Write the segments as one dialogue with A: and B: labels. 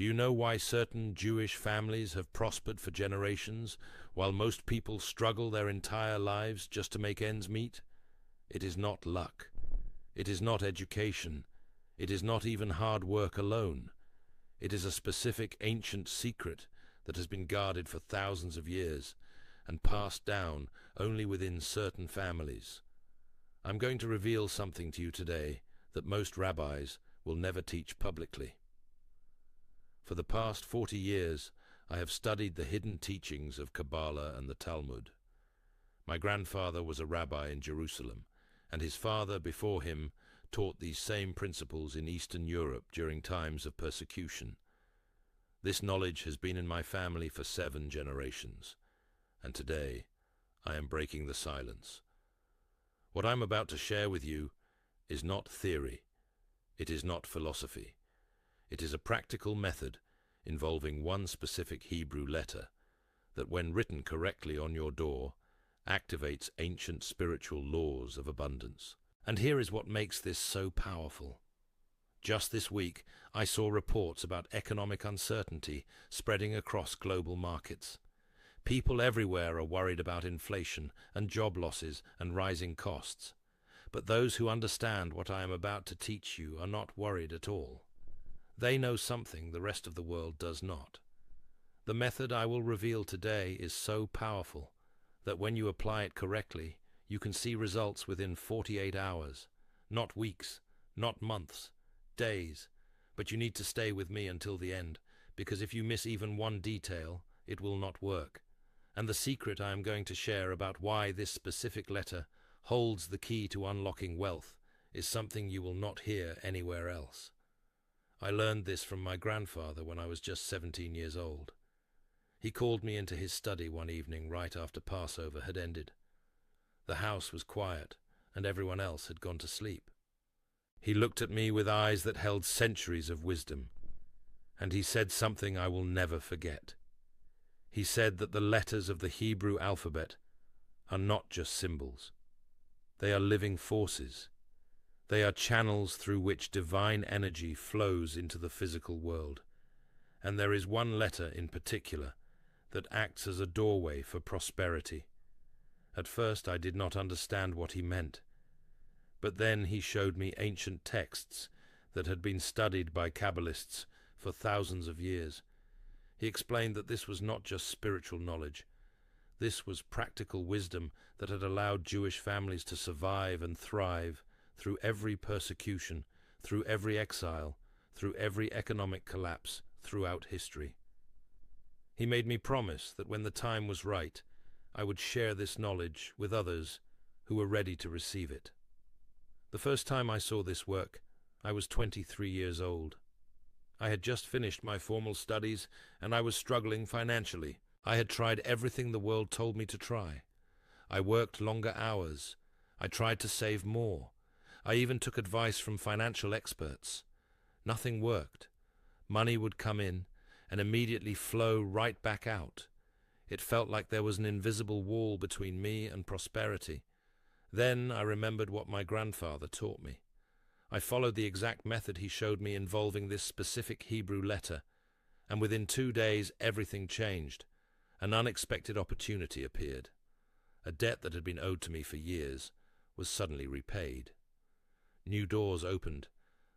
A: Do you know why certain Jewish families have prospered for generations, while most people struggle their entire lives just to make ends meet? It is not luck. It is not education. It is not even hard work alone. It is a specific ancient secret that has been guarded for thousands of years and passed down only within certain families. I'm going to reveal something to you today that most rabbis will never teach publicly. For the past 40 years, I have studied the hidden teachings of Kabbalah and the Talmud. My grandfather was a rabbi in Jerusalem, and his father before him taught these same principles in Eastern Europe during times of persecution. This knowledge has been in my family for 7 generations, and today I am breaking the silence. What I'm about to share with you is not theory. It is not philosophy. It is a practical method involving one specific Hebrew letter that, when written correctly on your door, activates ancient spiritual laws of abundance. And here is what makes this so powerful. Just this week, I saw reports about economic uncertainty spreading across global markets. People everywhere are worried about inflation and job losses and rising costs. But those who understand what I am about to teach you are not worried at all. They know something the rest of the world does not. The method I will reveal today is so powerful that when you apply it correctly, you can see results within 48 hours, not weeks, not months, days. But you need to stay with me until the end, because if you miss even one detail, it will not work. And the secret I am going to share about why this specific letter holds the key to unlocking wealth is something you will not hear anywhere else. I learned this from my grandfather when I was just 17 years old. He called me into his study one evening right after Passover had ended. The house was quiet, and everyone else had gone to sleep. He looked at me with eyes that held centuries of wisdom, and he said something I will never forget. He said that the letters of the Hebrew alphabet are not just symbols. They are living forces. They are channels through which divine energy flows into the physical world. And there is one letter in particular that acts as a doorway for prosperity. At first I did not understand what he meant, but then he showed me ancient texts that had been studied by Kabbalists for thousands of years. He explained that this was not just spiritual knowledge. This was practical wisdom that had allowed Jewish families to survive and thrive through every persecution, through every exile, through every economic collapse throughout history. He made me promise that when the time was right, I would share this knowledge with others who were ready to receive it. The first time I saw this work, I was 23 years old. I had just finished my formal studies, and I was struggling financially. I had tried everything the world told me to try. I worked longer hours. I tried to save more. I even took advice from financial experts. Nothing worked. Money would come in and immediately flow right back out. It felt like there was an invisible wall between me and prosperity. Then I remembered what my grandfather taught me. I followed the exact method he showed me involving this specific Hebrew letter, and within 2 days everything changed. An unexpected opportunity appeared. A debt that had been owed to me for years was suddenly repaid. New doors opened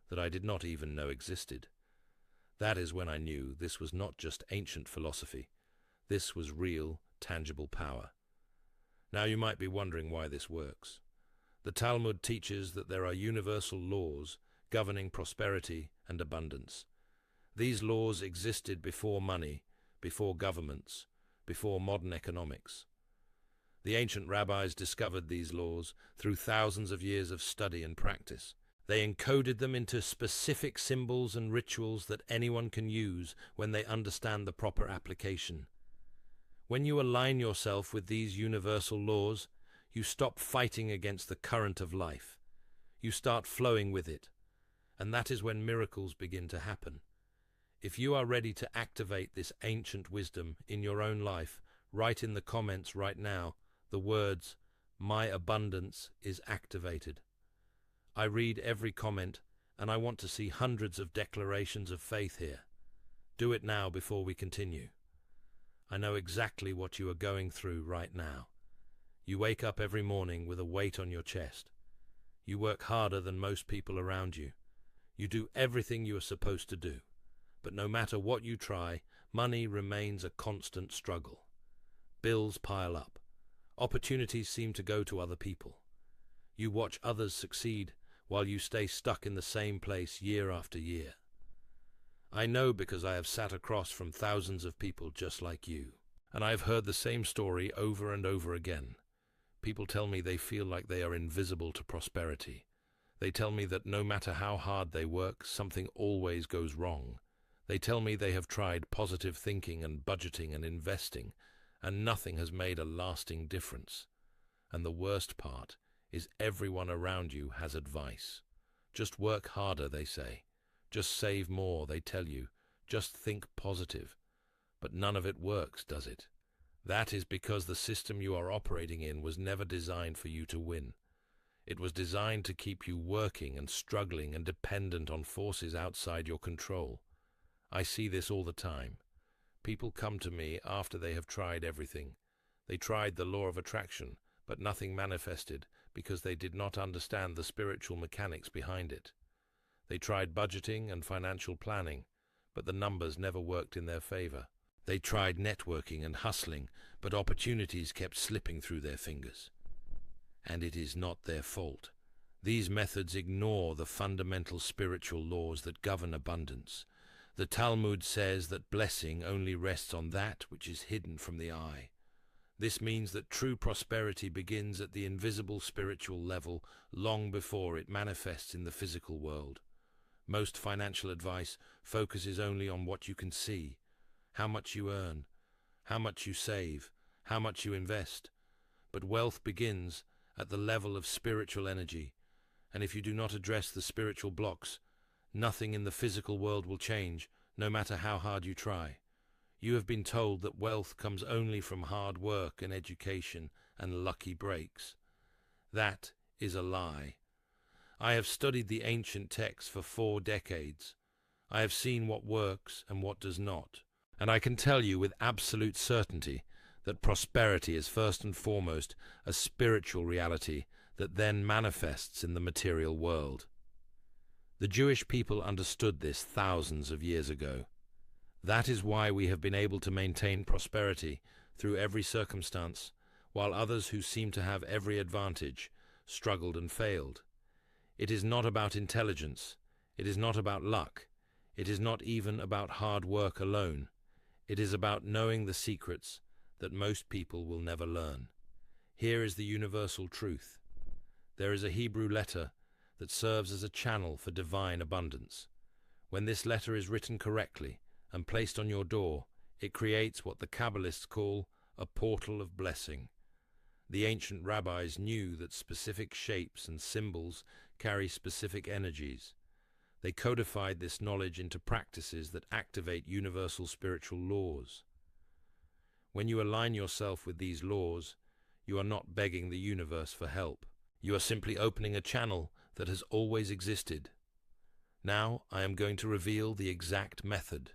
A: that I did not even know existed. That is when I knew this was not just ancient philosophy. This was real, tangible power. Now you might be wondering why this works. The Talmud teaches that there are universal laws governing prosperity and abundance. These laws existed before money, before governments, before modern economics. The ancient rabbis discovered these laws through thousands of years of study and practice. They encoded them into specific symbols and rituals that anyone can use when they understand the proper application. When you align yourself with these universal laws, you stop fighting against the current of life. You start flowing with it, and that is when miracles begin to happen. If you are ready to activate this ancient wisdom in your own life, write in the comments right now the words, "My abundance is activated." I read every comment, and I want to see hundreds of declarations of faith here. Do it now before we continue. I know exactly what you are going through right now. You wake up every morning with a weight on your chest. You work harder than most people around you. You do everything you are supposed to do. But no matter what you try, money remains a constant struggle. Bills pile up. Opportunities seem to go to other people. You watch others succeed while you stay stuck in the same place year after year. I know because I have sat across from thousands of people just like you, and I have heard the same story over and over again. People tell me they feel like they are invisible to prosperity. They tell me that no matter how hard they work, something always goes wrong. They tell me they have tried positive thinking and budgeting and investing, and nothing has made a lasting difference. And the worst part is everyone around you has advice. Just work harder, they say. Just save more, they tell you. Just think positive. But none of it works, does it? That is because the system you are operating in was never designed for you to win. It was designed to keep you working and struggling and dependent on forces outside your control. I see this all the time. People come to me after they have tried everything. They tried the law of attraction, but nothing manifested because they did not understand the spiritual mechanics behind it. They tried budgeting and financial planning, but the numbers never worked in their favor. They tried networking and hustling, but opportunities kept slipping through their fingers. And it is not their fault. These methods ignore the fundamental spiritual laws that govern abundance. The Talmud says that blessing only rests on that which is hidden from the eye. This means that true prosperity begins at the invisible spiritual level long before it manifests in the physical world. Most financial advice focuses only on what you can see, how much you earn, how much you save, how much you invest. But wealth begins at the level of spiritual energy, and if you do not address the spiritual blocks, nothing in the physical world will change, no matter how hard you try. You have been told that wealth comes only from hard work and education and lucky breaks. That is a lie. I have studied the ancient texts for 4 decades. I have seen what works and what does not, and I can tell you with absolute certainty that prosperity is first and foremost a spiritual reality that then manifests in the material world. The Jewish people understood this thousands of years ago. That is why we have been able to maintain prosperity through every circumstance, while others who seem to have every advantage struggled and failed. It is not about intelligence. It is not about luck. It is not even about hard work alone. It is about knowing the secrets that most people will never learn. Here is the universal truth. There is a Hebrew letter that serves as a channel for divine abundance. When this letter is written correctly and placed on your door, it creates what the Kabbalists call a portal of blessing. The ancient rabbis knew that specific shapes and symbols carry specific energies. They codified this knowledge into practices that activate universal spiritual laws. When you align yourself with these laws, you are not begging the universe for help. You are simply opening a channel that has always existed. Now I am going to reveal the exact method.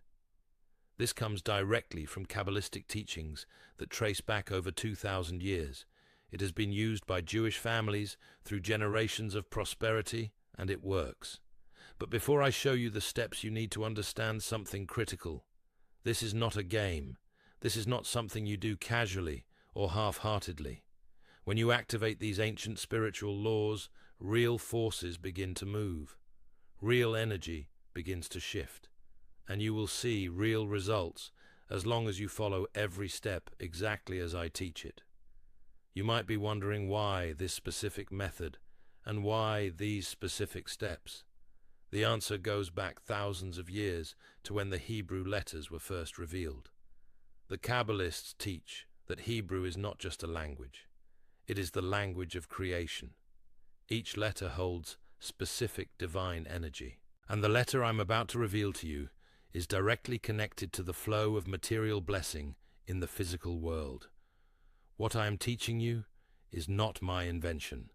A: This comes directly from Kabbalistic teachings that trace back over 2,000 years. It has been used by Jewish families through generations of prosperity, and it works. But before I show you the steps, you need to understand something critical. This is not a game. This is not something you do casually or half-heartedly. When you activate these ancient spiritual laws, real forces begin to move. Real energy begins to shift. And you will see real results as long as you follow every step exactly as I teach it. You might be wondering why this specific method and why these specific steps. The answer goes back thousands of years to when the Hebrew letters were first revealed. The Kabbalists teach that Hebrew is not just a language. It is the language of creation. Each letter holds specific divine energy. And the letter I'm about to reveal to you is directly connected to the flow of material blessing in the physical world. What I am teaching you is not my invention.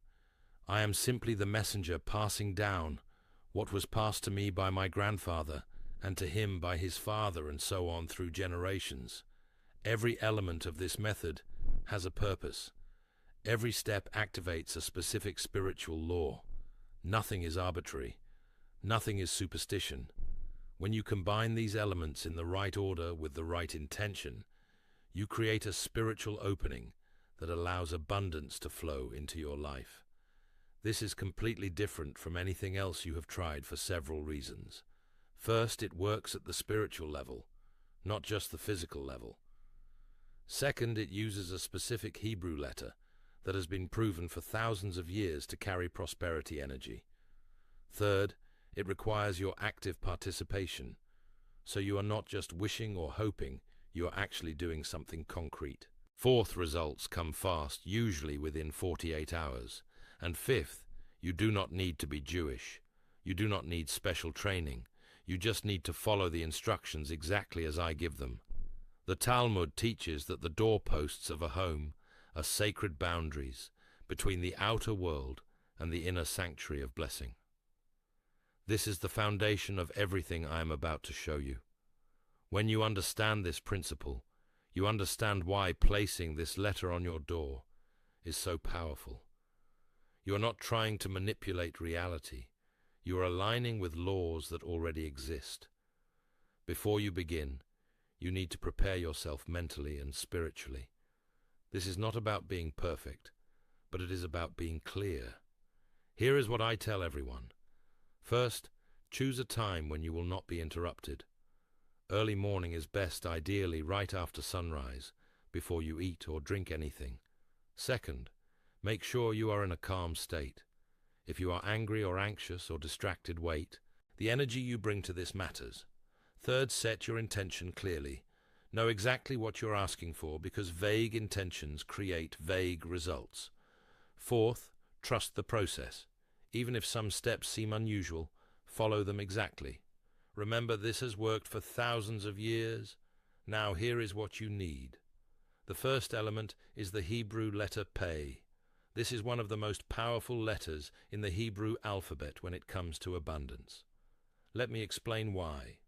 A: I am simply the messenger passing down what was passed to me by my grandfather and to him by his father, and so on through generations. Every element of this method has a purpose. Every step activates a specific spiritual law. Nothing is arbitrary. Nothing is superstition. When you combine these elements in the right order with the right intention, you create a spiritual opening that allows abundance to flow into your life. This is completely different from anything else you have tried for several reasons. First, it works at the spiritual level, not just the physical level. Second, it uses a specific Hebrew letter that has been proven for thousands of years to carry prosperity energy. Third, it requires your active participation, so you are not just wishing or hoping, you are actually doing something concrete. Fourth, results come fast, usually within 48 hours. And fifth, you do not need to be Jewish. You do not need special training. You just need to follow the instructions exactly as I give them. The Talmud teaches that the doorposts of a home are sacred boundaries between the outer world and the inner sanctuary of blessing. This is the foundation of everything I am about to show you. When you understand this principle, you understand why placing this letter on your door is so powerful. You are not trying to manipulate reality. You are aligning with laws that already exist. Before you begin, you need to prepare yourself mentally and spiritually. This is not about being perfect, but it is about being clear. Here is what I tell everyone. First, choose a time when you will not be interrupted. Early morning is best, ideally right after sunrise, before you eat or drink anything. Second, make sure you are in a calm state. If you are angry or anxious or distracted, wait. The energy you bring to this matters. Third, set your intention clearly. Know exactly what you're asking for, because vague intentions create vague results. Fourth, trust the process. Even if some steps seem unusual, follow them exactly. Remember, this has worked for thousands of years. Now here is what you need. The first element is the Hebrew letter Pei. This is one of the most powerful letters in the Hebrew alphabet when it comes to abundance. Let me explain why.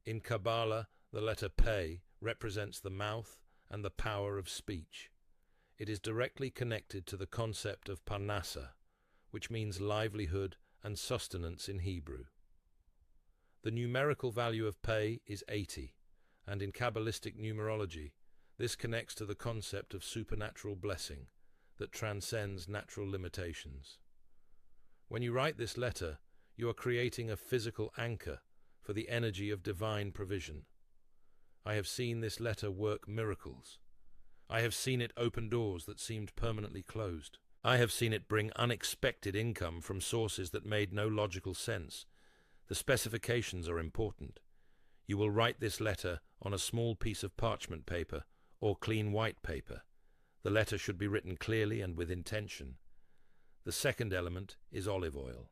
A: In Kabbalah, the letter Pei represents the mouth and the power of speech. It is directly connected to the concept of parnasa, which means livelihood and sustenance in Hebrew. The numerical value of Pei is 80, and in Kabbalistic numerology, this connects to the concept of supernatural blessing that transcends natural limitations. When you write this letter, you are creating a physical anchor for the energy of divine provision. I have seen this letter work miracles. I have seen it open doors that seemed permanently closed. I have seen it bring unexpected income from sources that made no logical sense. The specifications are important. You will write this letter on a small piece of parchment paper or clean white paper. The letter should be written clearly and with intention. The second element is olive oil.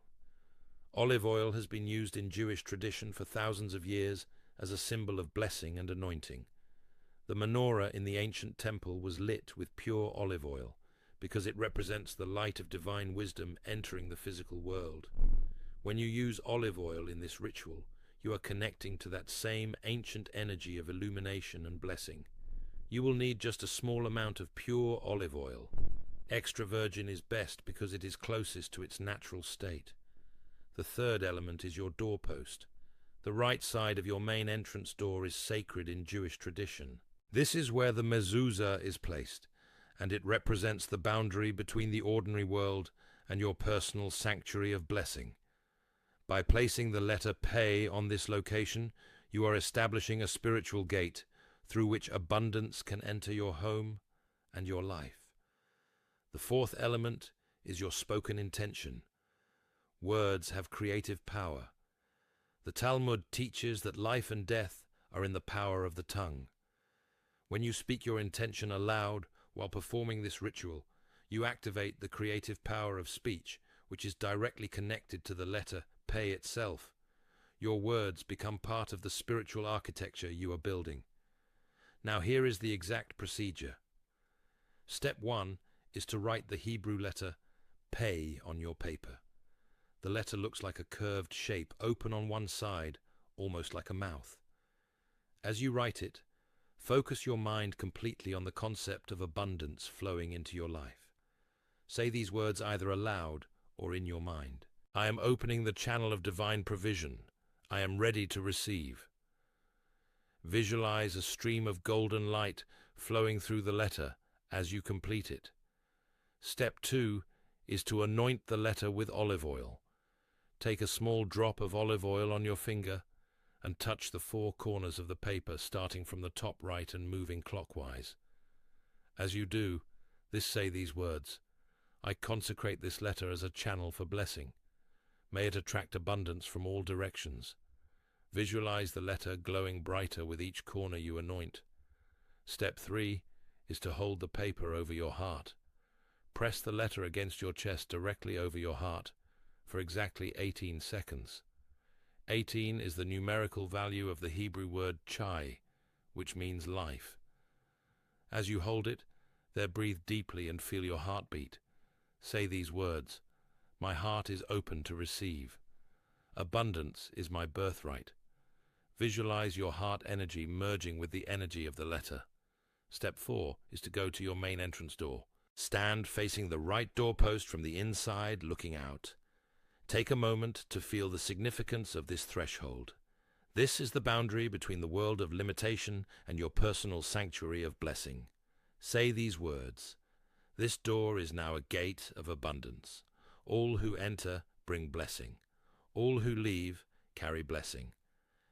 A: Olive oil has been used in Jewish tradition for thousands of years as a symbol of blessing and anointing. The menorah in the ancient temple was lit with pure olive oil, because it represents the light of divine wisdom entering the physical world. When you use olive oil in this ritual, you are connecting to that same ancient energy of illumination and blessing. You will need just a small amount of pure olive oil. Extra virgin is best because it is closest to its natural state. The third element is your doorpost. The right side of your main entrance door is sacred in Jewish tradition. This is where the mezuzah is placed, and it represents the boundary between the ordinary world and your personal sanctuary of blessing. By placing the letter Pei on this location, you are establishing a spiritual gate through which abundance can enter your home and your life. The fourth element is your spoken intention. Words have creative power. The Talmud teaches that life and death are in the power of the tongue. When you speak your intention aloud while performing this ritual, you activate the creative power of speech, which is directly connected to the letter Pei itself. Your words become part of the spiritual architecture you are building. Now here is the exact procedure. Step 1 is to write the Hebrew letter Pei on your paper. The letter looks like a curved shape, open on one side, almost like a mouth. As you write it, focus your mind completely on the concept of abundance flowing into your life. Say these words either aloud or in your mind. I am opening the channel of divine provision. I am ready to receive. Visualize a stream of golden light flowing through the letter as you complete it. Step 2 is to anoint the letter with olive oil. Take a small drop of olive oil on your finger and touch the 4 corners of the paper, starting from the top right and moving clockwise. As you do, say these words: I consecrate this letter as a channel for blessing. May it attract abundance from all directions. Visualize the letter glowing brighter with each corner you anoint. Step 3 is to hold the paper over your heart. Press the letter against your chest directly over your heart for exactly 18 seconds. 18 is the numerical value of the Hebrew word chai, which means life. As you hold it, breathe deeply and feel your heartbeat. Say these words: my heart is open to receive. Abundance is my birthright. Visualize your heart energy merging with the energy of the letter. Step 4 is to go to your main entrance door. Stand facing the right doorpost from the inside, looking out. Take a moment to feel the significance of this threshold. This is the boundary between the world of limitation and your personal sanctuary of blessing. Say these words: this door is now a gate of abundance. All who enter bring blessing. All who leave carry blessing.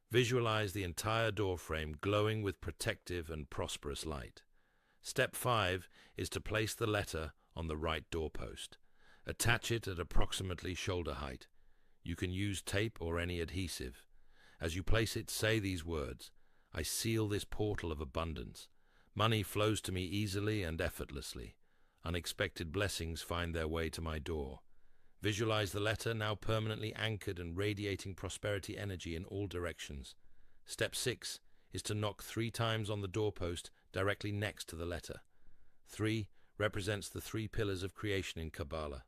A: Visualize the entire doorframe glowing with protective and prosperous light. Step 5 is to place the letter on the right doorpost. Attach it at approximately shoulder height. You can use tape or any adhesive. As you place it, say these words: I seal this portal of abundance. Money flows to me easily and effortlessly. Unexpected blessings find their way to my door. Visualize the letter now permanently anchored and radiating prosperity energy in all directions. Step 6 is to knock 3 times on the doorpost directly next to the letter. 3 represents the 3 pillars of creation in Kabbalah.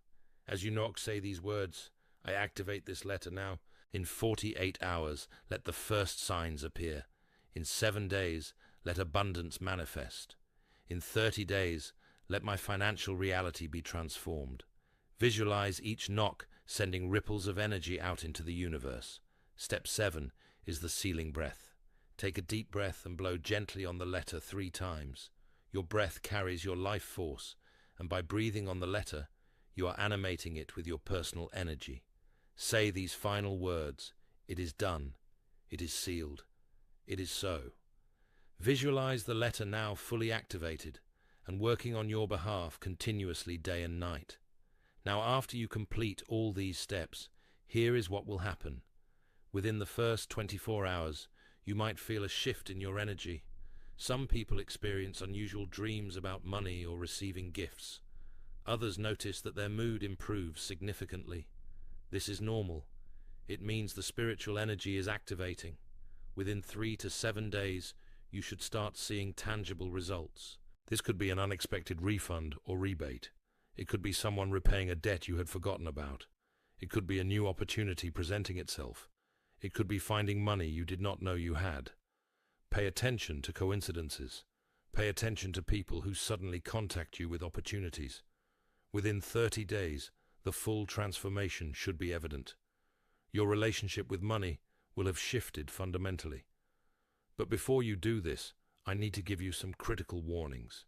A: As you knock, say these words: I activate this letter now. In 48 hours, let the first signs appear. In 7 days, let abundance manifest. In 30 days, let my financial reality be transformed. Visualize each knock sending ripples of energy out into the universe. Step 7 is the sealing breath. Take a deep breath and blow gently on the letter 3 times. Your breath carries your life force, and by breathing on the letter, you are animating it with your personal energy. Say these final words: it is done. It is sealed. It is so. Visualize the letter now fully activated and working on your behalf continuously day and night. Now, after you complete all these steps, here is what will happen. Within the first 24 hours, you might feel a shift in your energy. Some people experience unusual dreams about money or receiving gifts. Others notice that their mood improves significantly. This is normal. It means the spiritual energy is activating. Within 3 to 7 days, you should start seeing tangible results. This could be an unexpected refund or rebate. It could be someone repaying a debt you had forgotten about. It could be a new opportunity presenting itself. It could be finding money you did not know you had. Pay attention to coincidences. Pay attention to people who suddenly contact you with opportunities. Within 30 days, the full transformation should be evident. Your relationship with money will have shifted fundamentally. But before you do this, I need to give you some critical warnings.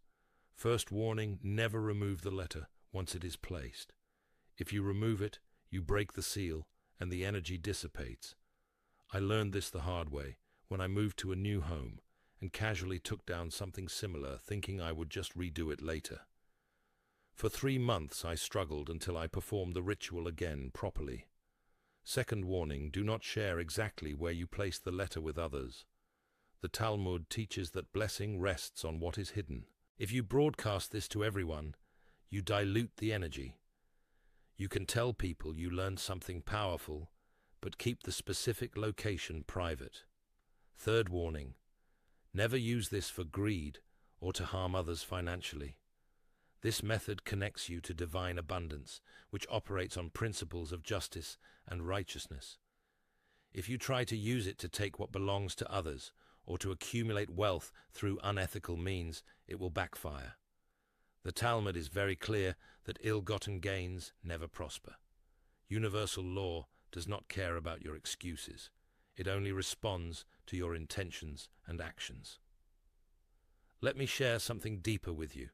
A: First warning: never remove the letter once it is placed. If you remove it, you break the seal and the energy dissipates. I learned this the hard way when I moved to a new home and casually took down something similar, thinking I would just redo it later. For 3 months I struggled until I performed the ritual again properly. Second warning: do not share exactly where you place the letter with others. The Talmud teaches that blessing rests on what is hidden. If you broadcast this to everyone, you dilute the energy. You can tell people you learned something powerful, but keep the specific location private. Third warning: never use this for greed or to harm others financially. This method connects you to divine abundance, which operates on principles of justice and righteousness. If you try to use it to take what belongs to others or to accumulate wealth through unethical means, it will backfire. The Talmud is very clear that ill-gotten gains never prosper. Universal law does not care about your excuses. It only responds to your intentions and actions. Let me share something deeper with you.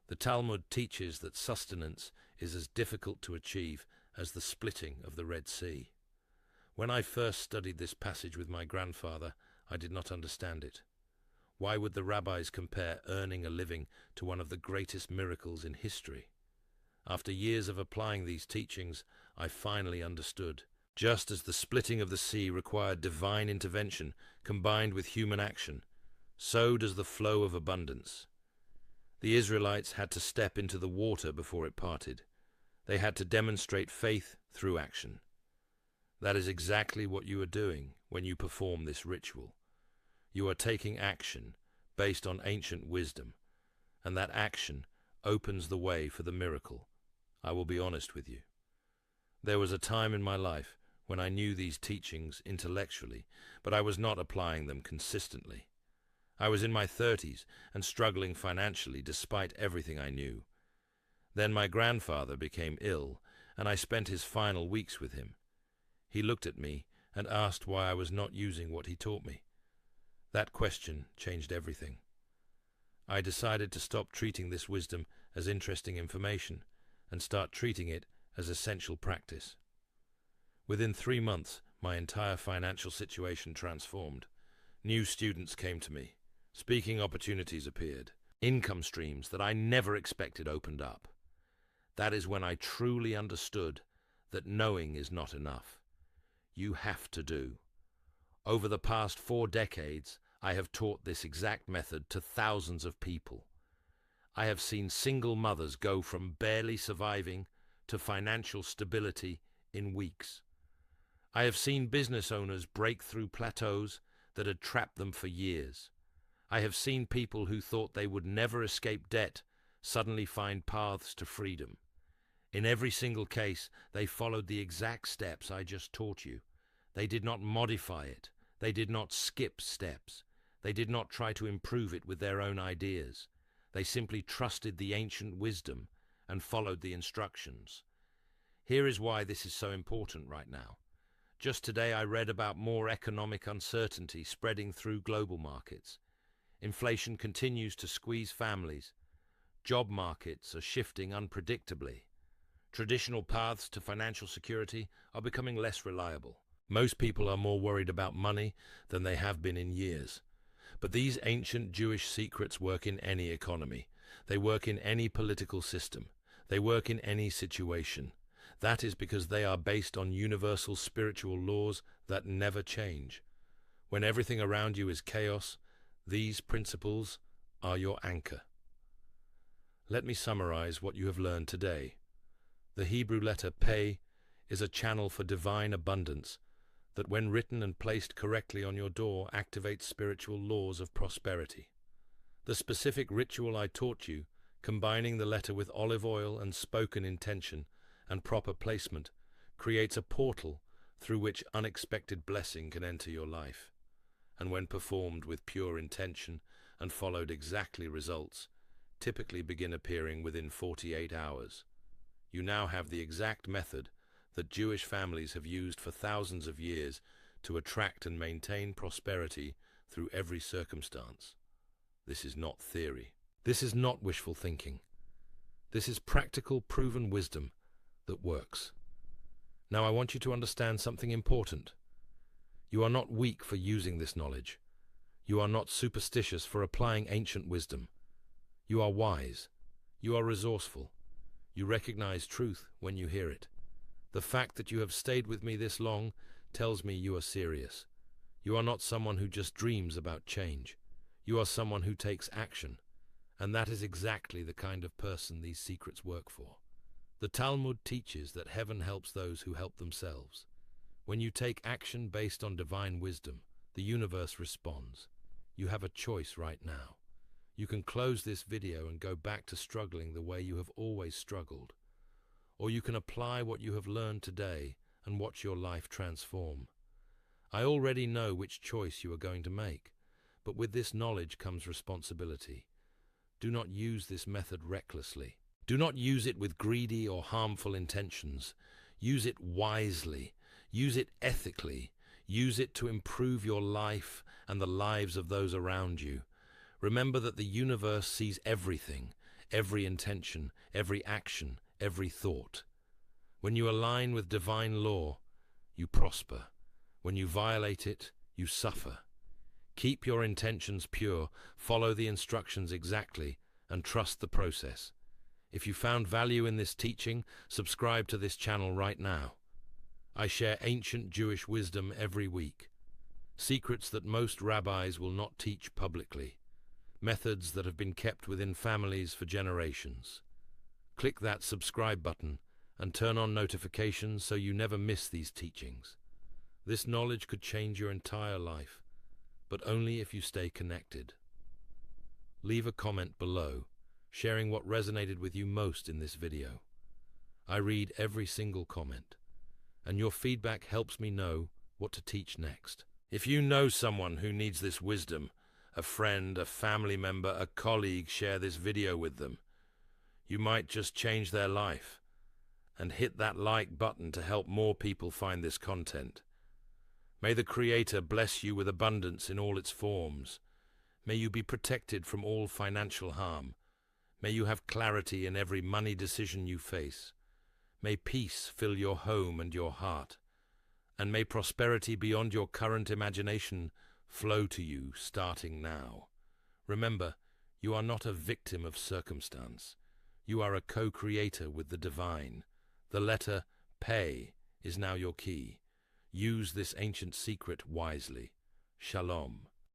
A: The Talmud teaches that sustenance is as difficult to achieve as the splitting of the Red Sea. When I first studied this passage with my grandfather, I did not understand it. Why would the rabbis compare earning a living to one of the greatest miracles in history? After years of applying these teachings, I finally understood. Just as the splitting of the sea required divine intervention combined with human action, so does the flow of abundance. The Israelites had to step into the water before it parted. They had to demonstrate faith through action. That is exactly what you are doing when you perform this ritual. You are taking action based on ancient wisdom, and that action opens the way for the miracle. I will be honest with you. There was a time in my life when I knew these teachings intellectually, but I was not applying them consistently. I was in my 30s and struggling financially despite everything I knew. Then my grandfather became ill, and I spent his final weeks with him. He looked at me and asked why I was not using what he taught me. That question changed everything. I decided to stop treating this wisdom as interesting information and start treating it as essential practice. Within 3 months, my entire financial situation transformed. New students came to me. Speaking opportunities appeared. Income streams that I never expected opened up. That is when I truly understood that knowing is not enough. You have to do. Over the past 4 decades, I have taught this exact method to thousands of people. I have seen single mothers go from barely surviving to financial stability in weeks. I have seen business owners break through plateaus that had trapped them for years. I have seen people who thought they would never escape debt suddenly find paths to freedom. In every single case, they followed the exact steps I just taught you. They did not modify it. They did not skip steps. They did not try to improve it with their own ideas. They simply trusted the ancient wisdom and followed the instructions. Here is why this is so important right now. Just today I read about more economic uncertainty spreading through global markets. Inflation continues to squeeze families. Job markets are shifting unpredictably. Traditional paths to financial security are becoming less reliable. Most people are more worried about money than they have been in years. But these ancient Jewish secrets work in any economy. They work in any political system. They work in any situation. That is because they are based on universal spiritual laws that never change. When everything around you is chaos, these principles are your anchor. Let me summarize what you have learned today. The Hebrew letter Pei is a channel for divine abundance that, when written and placed correctly on your door, activates spiritual laws of prosperity. The specific ritual I taught you, combining the letter with olive oil and spoken intention and proper placement, creates a portal through which unexpected blessing can enter your life. And when performed with pure intention and followed exactly, results typically begin appearing within 48 hours. You now have the exact method that Jewish families have used for thousands of years to attract and maintain prosperity through every circumstance. This is not theory. This is not wishful thinking. This is practical, proven wisdom that works. Now I want you to understand something important. You are not weak for using this knowledge. You are not superstitious for applying ancient wisdom. You are wise. You are resourceful. You recognize truth when you hear it. The fact that you have stayed with me this long tells me you are serious. You are not someone who just dreams about change. You are someone who takes action. And that is exactly the kind of person these secrets work for. The Talmud teaches that heaven helps those who help themselves. When you take action based on divine wisdom, the universe responds. You have a choice right now. You can close this video and go back to struggling the way you have always struggled. Or you can apply what you have learned today and watch your life transform. I already know which choice you are going to make, but with this knowledge comes responsibility. Do not use this method recklessly. Do not use it with greedy or harmful intentions. Use it wisely. Use it ethically. Use it to improve your life and the lives of those around you. Remember that the universe sees everything, every intention, every action, every thought. When you align with divine law, you prosper. When you violate it, you suffer. Keep your intentions pure, follow the instructions exactly, and trust the process. If you found value in this teaching, subscribe to this channel right now. I share ancient Jewish wisdom every week. Secrets that most rabbis will not teach publicly. Methods that have been kept within families for generations. Click that subscribe button and turn on notifications so you never miss these teachings. This knowledge could change your entire life, but only if you stay connected. Leave a comment below, sharing what resonated with you most in this video. I read every single comment, and your feedback helps me know what to teach next. If you know someone who needs this wisdom, a friend, a family member, a colleague, share this video with them. You might just change their life. And hit that like button to help more people find this content. May the Creator bless you with abundance in all its forms. May you be protected from all financial harm. May you have clarity in every money decision you face. May peace fill your home and your heart. And may prosperity beyond your current imagination flow to you starting now. Remember, you are not a victim of circumstance. You are a co-creator with the divine. The letter Pei is now your key. Use this ancient secret wisely. Shalom.